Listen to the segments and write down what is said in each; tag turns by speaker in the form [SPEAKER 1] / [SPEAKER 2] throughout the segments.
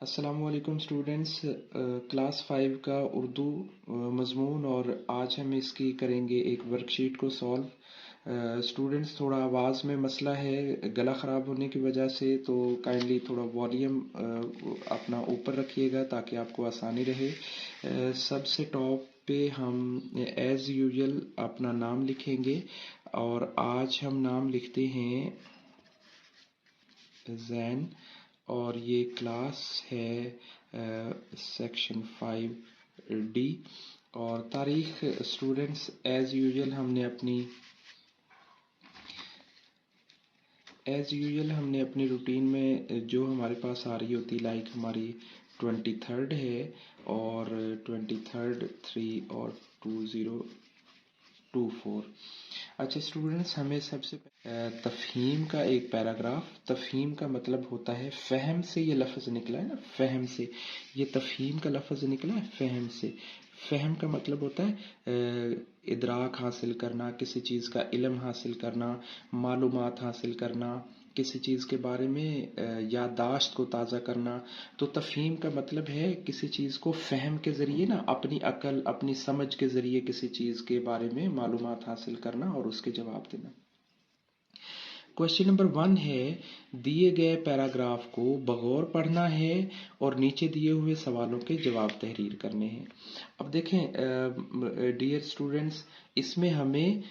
[SPEAKER 1] अस्सलाम वालेकुम students. Class 5 का उर्दू मज़मून और आज हम इसकी करेंगे एक वर्कशीट को सॉल्व। स्टूडेंट्स थोड़ा आवाज़ में मसला है गला ख़राब होने की वजह से, तो काइंडली थोड़ा वॉल्यूम अपना ऊपर रखिएगा ताकि आपको आसानी रहे। सबसे टॉप पे हम एज़ यूजुअल अपना नाम लिखेंगे और आज हम नाम लिखते हैं जैन और ये क्लास है सेक्शन 5D। और तारीख स्टूडेंट्स एज़ यूजुअल हमने अपनी रूटीन में जो हमारे पास आ रही होती लाइक हमारी 23rd है और 23rd 3 और 2024। अच्छा स्टूडेंट्स, हमें सबसे तफहीम का एक पैराग्राफ। तफहीम का मतलब होता है फ़हम से, ये लफ्ज़ निकला है ना, फ़हम से। ये तफहीम का लफ्ज़ निकला है फ़हम से। फ़हम का मतलब होता है इदराक हासिल करना, किसी चीज़ का इल्म हासिल करना, मालूमात हासिल करना, किसी चीज़ के बारे में याददाश्त को ताज़ा करना। तो तफहीम का मतलब है किसी चीज़ को फ़हम के ज़रिए ना, अपनी अकल अपनी समझ के ज़रिए किसी चीज़ के बारे में मालूमात हासिल करना और उसके जवाब देना। क्वेश्चन नंबर 1 है, दिए गए पैराग्राफ को बगौर पढ़ना है और नीचे दिए हुए सवालों के जवाब तहरीर करने हैं। अब देखें डियर स्टूडेंट्स, इसमें हमें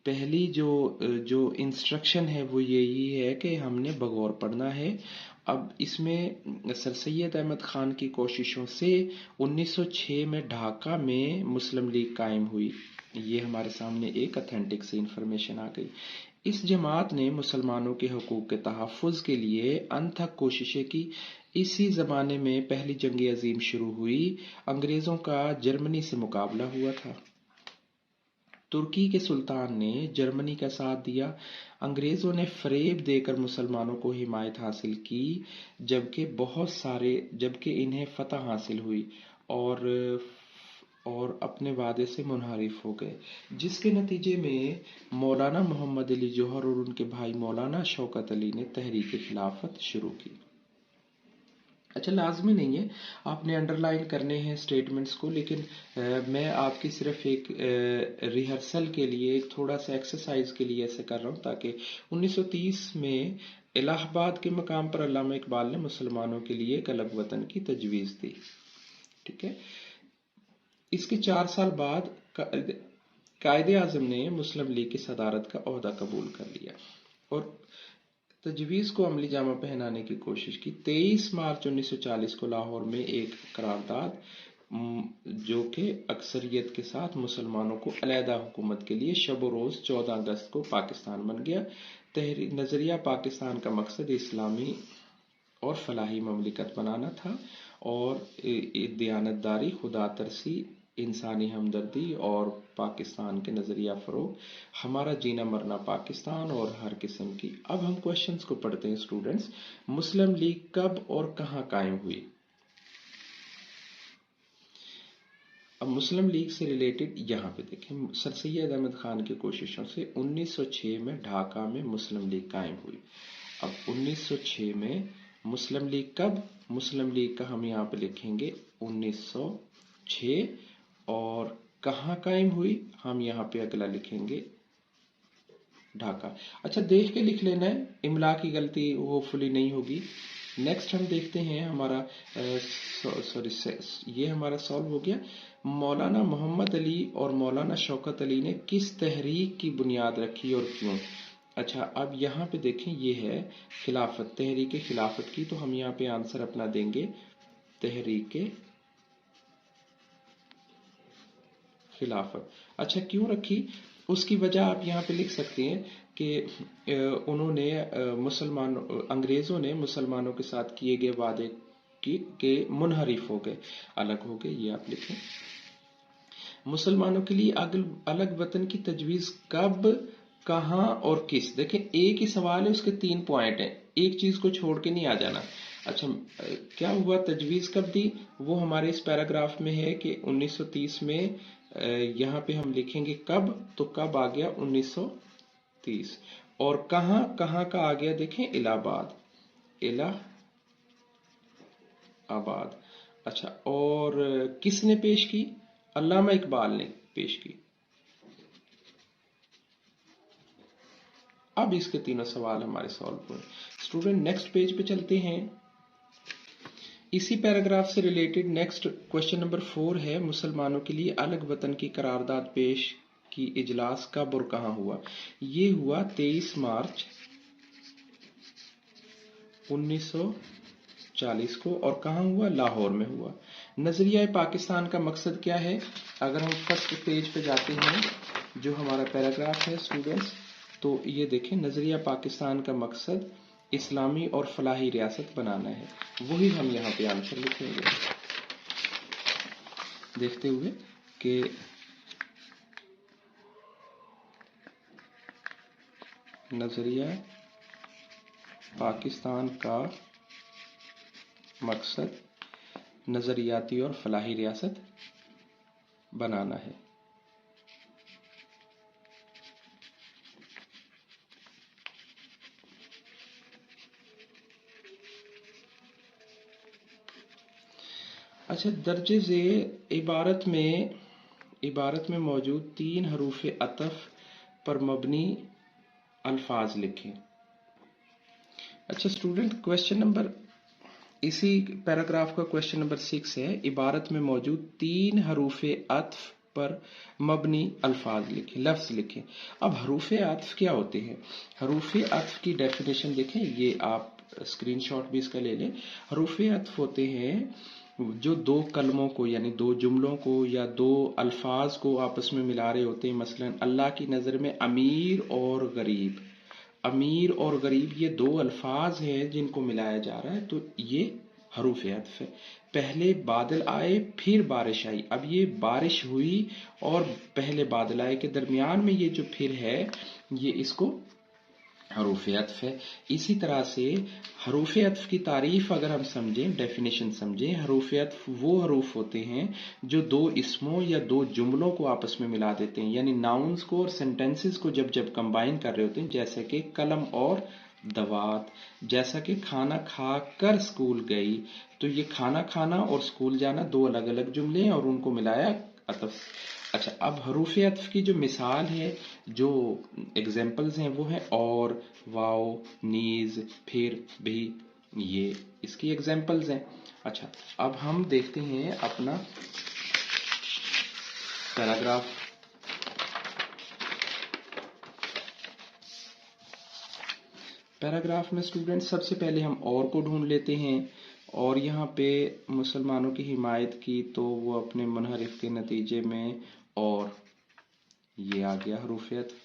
[SPEAKER 1] पहली जो इंस्ट्रक्शन है वो यही है कि हमने बगौर पढ़ना है। अब इसमें सर सैयद अहमद खान की कोशिशों से 1906 में ढाका में मुस्लिम लीग कायम हुई। ये हमारे सामने एक अथेंटिक सी इंफॉर्मेशन आ गई। इस जमात ने मुसलमानों के हकूक़ के तहफ़्फ़ुज़ के लिए अनथक कोशिशें की। इसी ज़माने में पहली जंग अज़ीम शुरू हुई। अंग्रेज़ों का जर्मनी से मुकाबला हुआ था। तुर्की के सुल्तान ने जर्मनी का साथ दिया। अंग्रेज़ों ने फ़रेब देकर मुसलमानों को हिमायत हासिल की, जबकि इन्हें फ़तह हासिल हुई और अपने वादे से मुनहरिफ हो गए, जिसके नतीजे में मौलाना मोहम्मद अली जौहर और उनके भाई मौलाना शौकत अली ने तहरीक खिलाफत शुरू की। अच्छा, लाजमी नहीं है आपने अंडरलाइन करने हैं स्टेटमेंट्स को, लेकिन मैं आपकी सिर्फ एक रिहर्सल के लिए, एक थोड़ा सा एक्सरसाइज के लिए ऐसे कर रहा हूँ ताकि 1930 में इलाहाबाद के मकाम पर अल्लामा इकबाल ने मुसलमानों के लिए एक अलग वतन की तजवीज़ दी। ठीक है, इसके 4 साल बाद कायदे आज़म ने मुस्लिम लीग की सदारत का ओहदा कबूल कर लिया और तजवीज़ को अमली जामा पहनाने की कोशिश की। 23 मार्च 1940 को लाहौर में एक करारदाद जो कि अक्सरियत के साथ मुसलमानों को अलहदा हुकूमत के लिए शब रोज़ 14 अगस्त को पाकिस्तान बन गया। नज़रिया पाकिस्तान का मकसद इस्लामी और फलाही ममलिकत बनाना था और दियानतदारी, खुदा तरसी, इंसानी हमदर्दी और पाकिस्तान के नज़रिया फ़रोग़, हमारा जीना मरना पाकिस्तान और हर किस्म की। अब हम क्वेश्चंस को पढ़ते हैं स्टूडेंट्स। मुस्लिम लीग कब और कहाँ कायम हुई? अब मुस्लिम लीग से रिलेटेड यहाँ पे देखें, सर सैयद अहमद खान की कोशिशों से 1906 में ढाका में मुस्लिम लीग कायम हुई। अब 1906 में मुस्लिम लीग कब? मुस्लिम लीग का हम यहाँ पे लिखेंगे 1906 और कहाँ कायम हुई? हम यहाँ पे अगला लिखेंगे ढाका। अच्छा, देख के लिख लेना है, इमला की गलती होपफुली नहीं होगी। नेक्स्ट हम देखते हैं हमारा ये हमारा सॉल्व हो गया। मौलाना मोहम्मद अली और मौलाना शौकत अली ने किस तहरीक की बुनियाद रखी और क्यों? अच्छा, अब यहाँ पे देखें, ये है खिलाफत, तहरीक खिलाफत की, तो हम यहाँ पे आंसर अपना देंगे तहरीक खिलाफत। अच्छा, क्यों रखी उसकी वजह आप यहाँ पे लिख सकते हैं कि उन्होंने अंग्रेज़ों ने मुसलमानों के साथ किए गए वादे के मुनहरिफ हो गए, अलग हो गए, ये आप लिखें। मुसलमानों के लिए अलग वतन की तजवीज़ कब, कहाँ और किस? देखें, एक ही सवाल है, उसके 3 पॉइंट हैं, एक चीज़ को छोड़ के नहीं आ जाना। अच्छा, क्या हुआ, तजवीज़ कब दी? वो हमारे इस पैराग्राफ में है कि 1930 में। यहाँ पे हम लिखेंगे कब, तो कब आ गया 1930। और कहाँ, कहाँ का आ गया, देखें इलाहाबाद, इलाहाबाद आबाद। अच्छा, और किसने पेश की? अल्लामा इकबाल ने पेश की। अब इसके तीनों सवाल हमारे सॉल्व हुए। स्टूडेंट नेक्स्ट पेज पे चलते हैं। इसी पैराग्राफ से रिलेटेड नेक्स्ट क्वेश्चन नंबर 4 है, मुसलमानों के लिए अलग वतन की करारदाद पेश की इजलास कब और कहां हुआ? ये हुआ 23 मार्च 1940 को, और कहां हुआ? लाहौर में हुआ। नजरिया पाकिस्तान का मकसद क्या है? अगर हम फर्स्ट पेज पे जाते हैं, जो हमारा पैराग्राफ है स्टूडेंट्स, तो ये देखें, नजरिया पाकिस्तान का मकसद इस्लामी और फलाही रियासत बनाना है। वही हम यहाँ पे आंसर लिखेंगे, देखते हुए कि नजरिया पाकिस्तान का मकसद नजरियाती और फलाही रियासत बनाना है। अच्छा, दर्जे ज़ेर इबारत में मौजूद 3 हरूफ अतफ पर मबनी अल्फाज लिखें। अच्छा स्टूडेंट, क्वेश्चन नंबर, इसी पैराग्राफ का क्वेश्चन नंबर 6 है, इबारत में मौजूद 3 हरूफ अतफ पर मबनी अल्फाज लिखें, लफ्ज लिखें। अब हरूफ अतफ क्या होते हैं? हरूफ अतफ की डेफिनेशन देखें, ये आप स्क्रीनशॉट भी इसका ले लें। हरूफ अतफ होते हैं जो दो कलमों को, यानी दो जुमलों को या दो अल्फाज को आपस में मिला रहे होते हैं। मसलन अल्लाह की नज़र में अमीर और गरीब, अमीर और गरीब ये दो अल्फाज हैं जिनको मिलाया जा रहा है, तो ये हरूफ अतफ है। पहले बादल आए फिर बारिश आई, अब ये बारिश हुई और पहले बादल आए के दरमियान में ये जो फिर है, ये इसको हरूफ अतफ है। इसी तरह से हरूफ अतफ की तारीफ अगर हम समझें, डेफिनेशन समझें, हरूफ अतफ वो हरूफ होते हैं जो दो इसमों या दो जुमलों को आपस में मिला देते हैं, यानी नाउन्स को और सेंटेंसेस को जब जब कंबाइन कर रहे होते हैं, जैसे कि कलम और दवात, जैसा कि खाना खा कर स्कूल गई, तो ये खाना खाना और स्कूल जाना दो अलग अलग जुमले हैं और उनको मिलाया अतफ। अच्छा, अब हरूफ अतफ की जो मिसाल है, जो एग्जाम्पल्स हैं, वो हैं और, वाओ, नीज, फिर, भी, ये इसकी एग्जाम्पल्स हैं। अच्छा, अब हम देखते हैं अपना पैराग्राफ। पैराग्राफ में स्टूडेंट सबसे पहले हम और को ढूंढ लेते हैं, और यहाँ पे मुसलमानों की हिमायत की, तो वो अपने मुनहरिफ के नतीजे में, और ये आ गया हरूफ अतफ,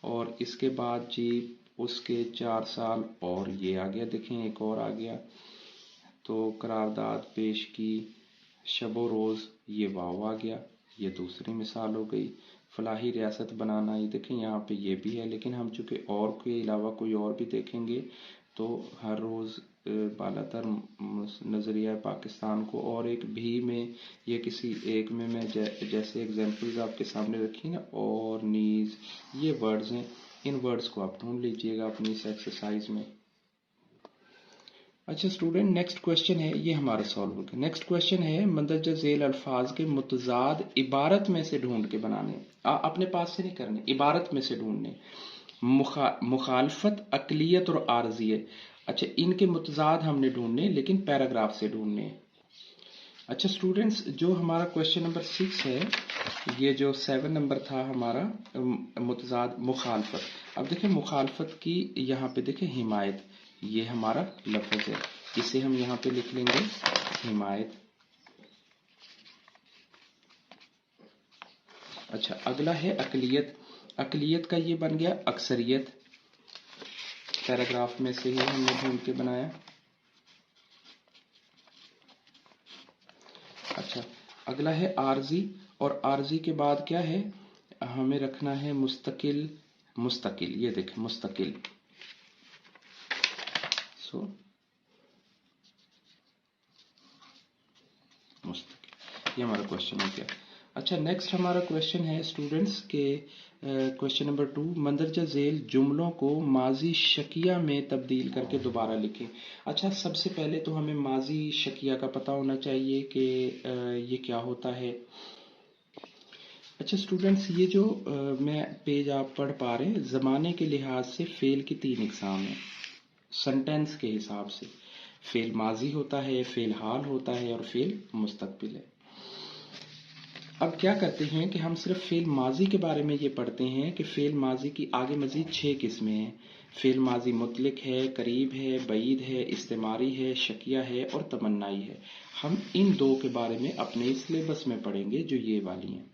[SPEAKER 1] और इसके बाद जी उसके 4 साल, और ये आ गया, देखें एक और आ गया, तो करारदाद पेश की, शबो रोज़, ये वाव आ गया, ये दूसरी मिसाल हो गई। फलाही रियासत बनाना, ये देखें यहाँ पे ये भी है, लेकिन हम चूँकि और के अलावा कोई और भी देखेंगे तो हर रोज़ बालातर नज़रिया पाकिस्तान को, और एक भी में या किसी एक में मैं जैसे एग्जांपल्स आपके सामने रखी ना, और नीज, ये वर्ड्स हैं, इन वर्ड्स को आप ढूंढ लीजिएगा अपनी इस एक्सरसाइज में। अच्छा स्टूडेंट, नेक्स्ट क्वेश्चन है, ये हमारा सॉल्व हो गया। नेक्स्ट क्वेश्चन है, मंदरजा झेल अल्फाज के मुतजाद इबारत में से ढूंढ के बनाने। अपने पास से नहीं करने, इबारत में से ढूंढने। मुखालफत, अकलियत और आर्जियत। अच्छा, इनके मुतजाद हमने ढूंढने, लेकिन पैराग्राफ से ढूंढने। अच्छा स्टूडेंट्स, जो हमारा क्वेश्चन नंबर 6 है, ये जो 7 नंबर था हमारा, मुतजाद मुखालफत। अब देखें मुखालफत की यहाँ पे देखें हिमायत, ये हमारा लफ्ज है, इसे हम यहाँ पे लिख लेंगे हिमायत। अच्छा, अगला है अकलियत। अकलियत का ये बन गया अक्सरियत, पैराग्राफ में से ही हमने ढूंढ के बनाया। अच्छा, अगला है आर्जी, और आर्जी के बाद क्या है, हमें रखना है मुस्तकिल। मुस्तकिल, ये देखें मुस्तकिल, मुस्तकिल, ये हमारा क्वेश्चन हो गया। अच्छा, नेक्स्ट हमारा क्वेश्चन है स्टूडेंट्स के क्वेश्चन नंबर 2, मंदरजा झेल जुमलों को माजी शकिया में तब्दील करके दोबारा लिखें। अच्छा, सबसे पहले तो हमें माजी शकिया का पता होना चाहिए कि ये क्या होता है। अच्छा स्टूडेंट्स, ये जो मैं पेज आप पढ़ पा रहे हैं, ज़माने के लिहाज से फेल की 3 इकसाम है। सेंटेंस के हिसाब से फेल माजी होता है, फेल हाल होता है और फेल मुस्तकबिल है। अब क्या करते हैं कि हम सिर्फ फेल माजी के बारे में ये पढ़ते हैं कि फेल माजी की आगे मजीद 6 किस्में हैं। फेल माजी मुतलिक है, करीब है, बईद है, इस्तेमारी है, शकिया है और तमन्नाई है। हम इन 2 के बारे में अपने सिलेबस में पढ़ेंगे जो ये वाली हैं।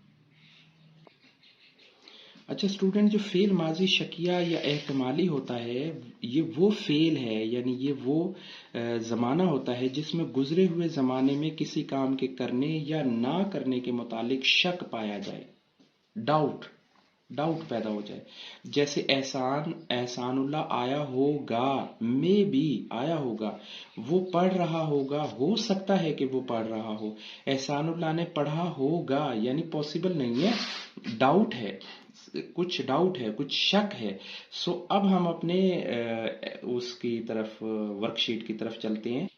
[SPEAKER 1] अच्छा स्टूडेंट, जो फेल माजी शकिया या एहतमाली होता है, ये वो फेल है, यानी ये वो ज़माना होता है जिसमें गुजरे हुए ज़माने में किसी काम के करने या ना करने के मुतालिक शक पाया जाए, डाउट पैदा हो जाए। जैसे एहसानुल्लाह आया होगा, में भी आया होगा, वो पढ़ रहा होगा, हो सकता है कि वो पढ़ रहा हो। एहसानुल्लाह ने पढ़ा होगा यानी पॉसिबल नहीं है, डाउट है, कुछ डाउट है, कुछ शक है। सो अब हम अपने उसकी तरफ वर्कशीट की तरफ चलते हैं।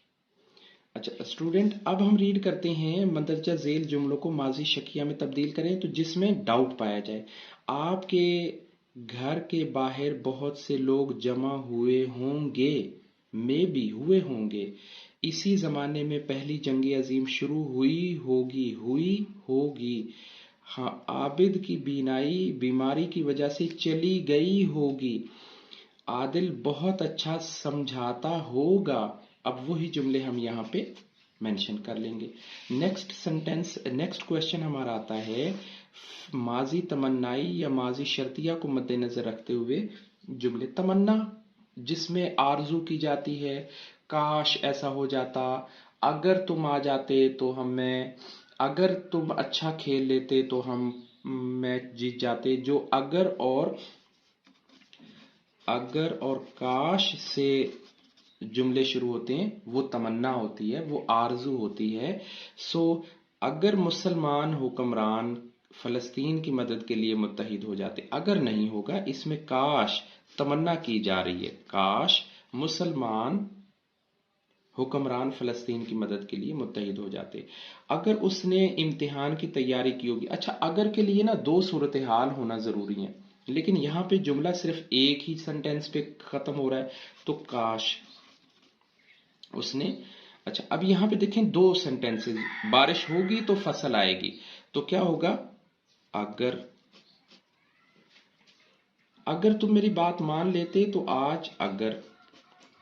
[SPEAKER 1] अच्छा स्टूडेंट, अब हम रीड करते हैं मंदरजा झेल जुमलों को माजी शकिया में तब्दील करें तो जिसमें डाउट पाया जाए। आपके घर के बाहर बहुत से लोग जमा हुए होंगे, में भी हुए होंगे। इसी जमाने में पहली जंग अजीम शुरू हुई होगी। हाँ, आबिद की बीमारी की वजह से चली गई होगी। आदिल बहुत अच्छा समझाता होगा। अब वही जुमले हम यहाँ पे मेंशन कर लेंगे। नेक्स्ट क्वेश्चन हमारा आता है माजी तमन्नाई या माजी शर्तिया को मद्देनजर रखते हुए जुमले। तमन्ना जिसमें आरजू की जाती है, काश ऐसा हो जाता, अगर तुम आ जाते तो अगर तुम अच्छा खेल लेते तो हम मैच जीत जाते। जो अगर और काश से जुमले शुरू होते हैं वो तमन्ना होती है, वो आरजू होती है। सो अगर मुसलमान हुक्मरान फलस्तीन की मदद के लिए मुत्तहिद हो जाते, अगर नहीं होगा, इसमें काश तमन्ना की जा रही है, काश मुसलमान हुक्मरान फलस्तीन की मदद के लिए मुत्तहिद हो जाते। अगर उसने इम्तिहान की तैयारी की होगी। अच्छा, अगर के लिए ना 2 सूरत हाल होना जरूरी है, लेकिन यहाँ पे जुमला सिर्फ एक ही सेंटेंस पे खत्म हो रहा है, तो काश उसने। अच्छा, अब यहाँ पे देखें 2 सेंटेंसेस, बारिश होगी तो फसल आएगी, तो क्या होगा, अगर तुम मेरी बात मान लेते तो आज अगर।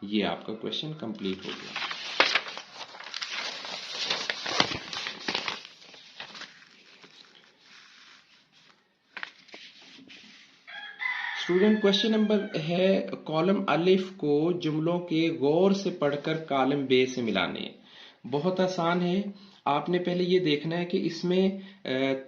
[SPEAKER 1] ये आपका क्वेश्चन कंप्लीट हो गया। स्टूडेंट, क्वेश्चन नंबर है कॉलम अलिफ को जुमलों के गौर से पढ़कर कॉलम बे से मिलाने। बहुत आसान है, आपने पहले ये देखना है कि इसमें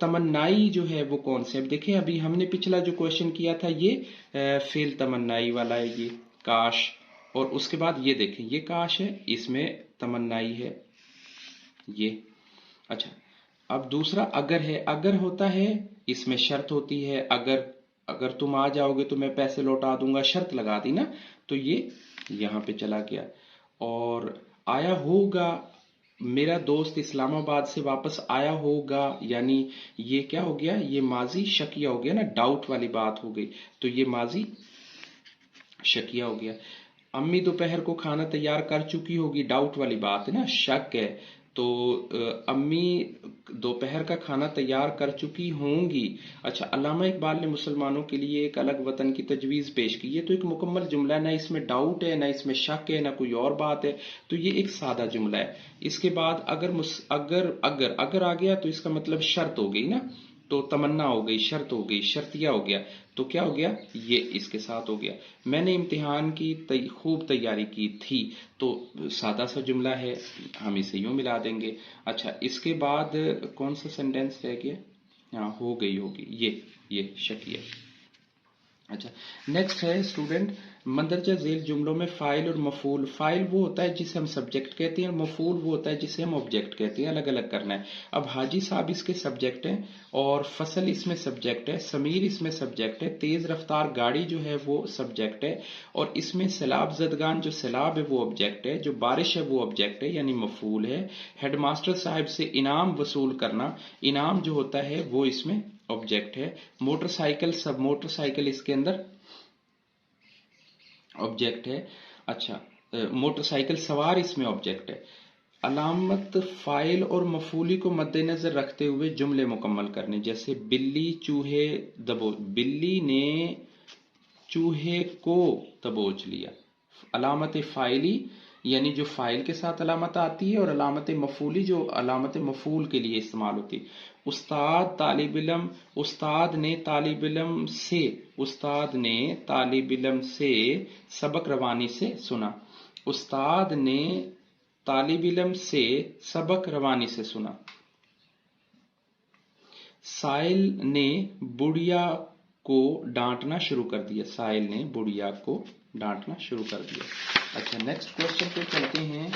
[SPEAKER 1] तमन्नाई जो है वो कौन से। अब देखें, अभी हमने पिछला जो क्वेश्चन किया था ये फेल तमन्नाई वाला है, ये काश, और उसके बाद ये देखें ये काश है, इसमें तमन्नाई है ये। अच्छा, अब दूसरा अगर है, अगर होता है इसमें शर्त होती है, अगर तुम आ जाओगे तो मैं पैसे लौटा दूंगा, शर्त लगा दी ना, तो ये यहां पे चला गया। और आया होगा, मेरा दोस्त इस्लामाबाद से वापस आया होगा, यानी ये क्या हो गया, ये माजी शकिया हो गया ना, डाउट वाली बात हो गई, तो ये माजी शकिया हो गया। अम्मी दोपहर को खाना तैयार कर चुकी होगी, डाउट वाली बात है ना, शक है, तो अम्मी दोपहर का खाना तैयार कर चुकी होंगी। अच्छा, अल्लामा इकबाल ने मुसलमानों के लिए एक अलग वतन की तजवीज़ पेश की। ये तो एक मुकम्मल जुमला है, ना इसमें डाउट है, ना इसमें शक है, ना कोई और बात है, तो ये एक सादा जुमला है। इसके बाद अगर आ गया तो इसका मतलब शर्त हो गई ना, तो तमन्ना हो गई, शर्त हो गई, शर्तिया हो गया, तो क्या हो गया, ये इसके साथ हो गया। मैंने इम्तिहान की खूब तैयारी की थी, तो सादा सा जुमला है, हम इसे यूं मिला देंगे। अच्छा, इसके बाद कौन सा सेंटेंस रह गया, हाँ हो गई होगी, ये शकिया। अच्छा, नेक्स्ट है स्टूडेंट مندرجہ ذیل جملوں میں فائل اور مفعول، فائل وہ ہوتا ہے جسے ہم سبجیکٹ کہتے ہیں، اور مفعول وہ ہوتا ہے جسے ہم آبجیکٹ کہتے ہیں، الگ الگ کرنا ہے۔ اب حاجی صاحب اس کے سبجیکٹ ہیں، اور فصل اس میں سبجیکٹ ہے، سمیر اس میں سبجیکٹ ہے، تیز رفتار گاڑی جو ہے وہ سبجیکٹ ہے، اور اس میں سیلاب زدگان جو سیلاب ہے وہ آبجیکٹ ہے، جو بارش ہے وہ آبجیکٹ ہے یعنی مفعول ہے۔ ہیڈ ماسٹر صاحب سے انعام وصول کرنا، انعام جو ہوتا ہے وہ اس میں آبجیکٹ ہے۔ موٹر سائیکل، سب موٹر سائیکل اس کے اندر آبجیکٹ ہے۔ اچھا، موٹر سائیکل سوار اس میں آبجیکٹ ہے۔ علامت فاعل اور مفعولی کو مد نظر رکھتے ہوئے جملے مکمل کرنے، جیسے بلی چوہے بلی نے چوہے کو دبوچ لیا۔ علامت فاعلی یعنی جو فاعل کے ساتھ علامت آتی ہے، اور علامت مفعولی جو علامت مفعول کے لیے استعمال ہوتی ہے۔ استاد نے طالب علم سے سبق روانی سے سنا۔ استاد نے طالب علم سے سبق روانی سے سنا۔ سائل نے بڑھیا کو ڈانٹنا شروع کر دیا، سائل نے بڑھیا کو ڈانٹنا شروع کر دیا۔ اچھا، نیکسٹ کوشچن پہ چلتے ہیں۔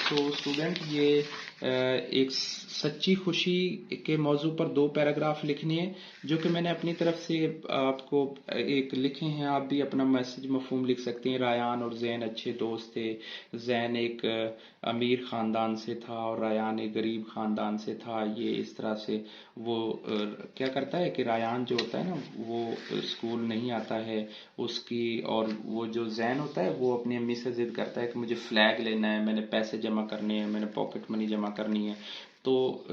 [SPEAKER 1] تو اسٹوڈنٹ یہ ایک سچی خوشی کے موضوع پر 2 پیراگراف لکھنے ہیں، جو کہ میں نے اپنی طرف سے آپ کو ایک لکھے ہیں۔ آپ بھی اپنا میسج مفہوم لکھ سکتے ہیں۔ ریان اور زین اچھے دوست تھے۔ زین ایک امیر خاندان سے تھا اور ریان ایک غریب خاندان سے تھا۔ یہ اس طرح سے وہ کیا کرتا ہے کہ ریان جو ہوتا ہے نا وہ اسکول نہیں آتا ہے اس کی، اور وہ جو زین ہوتا ہے وہ اپنی امی سے ضد کرتا ہے کہ مجھے فلیگ لینا ہے، میں نے پیسے جمع کرنے ہیں، میں نے پاکٹ منی جمع کرنی ہے۔ تو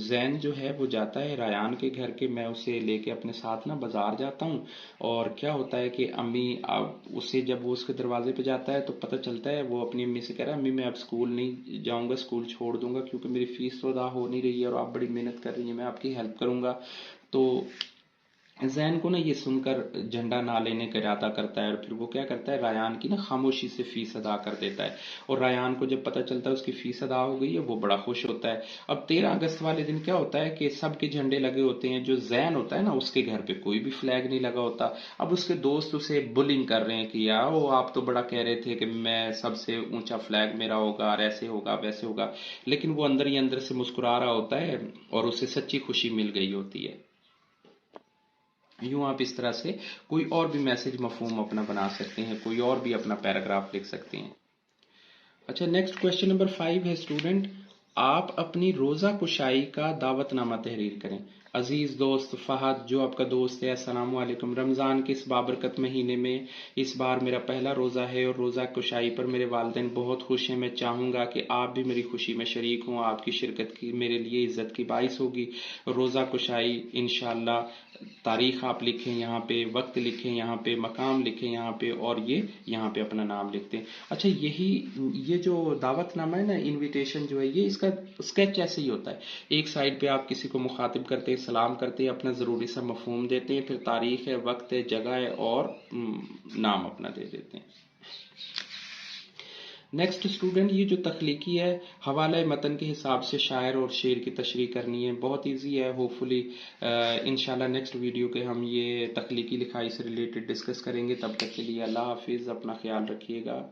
[SPEAKER 1] زین جو ہے وہ جاتا ہے ریان کے گھر کے، میں اسے لے کے اپنے ساتھ نا بازار جاتا ہوں، اور کیا ہوتا ہے کہ امی اسے جب وہ اس کے دروازے پہ جاتا ہے تو پتہ چلتا ہے، وہ اپنی امی سے کہہ رہا ہے امی میں اب اسکول نہیں جاؤں گا، اسکول چھوڑ دوں گا کیونکہ میری فیس تو ادا ہو نہیں رہی ہے اور آپ بڑی محنت کر رہی ہیں، میں آپ کی ہیلپ کروں گا۔ تو زین کو نا یہ سن کر جھنڈا نہ لینے کا ارادہ کرتا ہے، اور پھر وہ کیا کرتا ہے ریان کی نا خاموشی سے فیس ادا کر دیتا ہے، اور ریان کو جب پتہ چلتا ہے اس کی فیس ادا ہو گئی ہے وہ بڑا خوش ہوتا ہے۔ اب 13 اگست والے دن کیا ہوتا ہے کہ سب کے جھنڈے لگے ہوتے ہیں، جو زین ہوتا ہے نا اس کے گھر پہ کوئی بھی فلیگ نہیں لگا ہوتا۔ اب اس کے دوست اسے بلنگ کر رہے ہیں کہ یار آپ تو بڑا کہہ رہے تھے کہ میں سب سے اونچا فلیگ میرا ہوگا اور ایسے ہوگا ویسے ہوگا، لیکن وہ اندر ہی اندر سے مسکرا رہا ہوتا ہے اور اسے سچی خوشی مل گئی ہوتی ہے۔ یوں آپ اس طرح سے کوئی اور بھی میسج مفہوم اپنا بنا سکتے ہیں، کوئی اور بھی اپنا پیراگراف لکھ سکتے ہیں۔ اچھا، نیکسٹ کوشچن نمبر 5 ہے اسٹوڈنٹ، آپ اپنی روزہ کشائی کا دعوت نامہ تحریر کریں۔ عزیز دوست فہد جو آپ کا دوست ہے، السلام علیکم۔ رمضان کے اس بابرکت مہینے میں اس بار میرا پہلا روزہ ہے اور روزہ کشائی پر میرے والدین بہت خوش ہیں۔ میں چاہوں گا کہ آپ بھی میری خوشی میں شریک ہوں، آپ کی شرکت کی میرے لیے عزت کی باعث ہوگی۔ روزہ کشائی انشاءاللہ تاریخ آپ لکھیں یہاں پہ، وقت لکھیں یہاں پہ، مقام لکھیں یہاں پہ، اور یہ یہاں پہ اپنا نام لکھتے ہیں۔ اچھا، یہ جو دعوت نامہ ہے نا، انویٹیشن جو ہے، یہ اس کا اسکیچ ایسے ہی ہوتا ہے۔ ایک سائڈ پہ آپ کسی کو مخاطب کرتے ہیں، سلام کرتے ہیں، اپنا ضروری سا مفہوم دیتے ہیں، پھر تاریخ ہے، وقت ہے، جگہ ہے، اور نام اپنا دے دیتے ہیں۔ نیکسٹ اسٹوڈنٹ، یہ جو تخلیقی ہے، حوالہ متن کے حساب سے شاعر اور شعر کی تشریح کرنی ہے، بہت ایزی ہے۔ ہوپ فلی انشاءاللہ نیکسٹ ویڈیو کے ہم یہ تخلیقی لکھائی سے ریلیٹڈ ڈسکس کریں گے۔ تب تک کے لیے اللہ حافظ، اپنا خیال رکھیے گا۔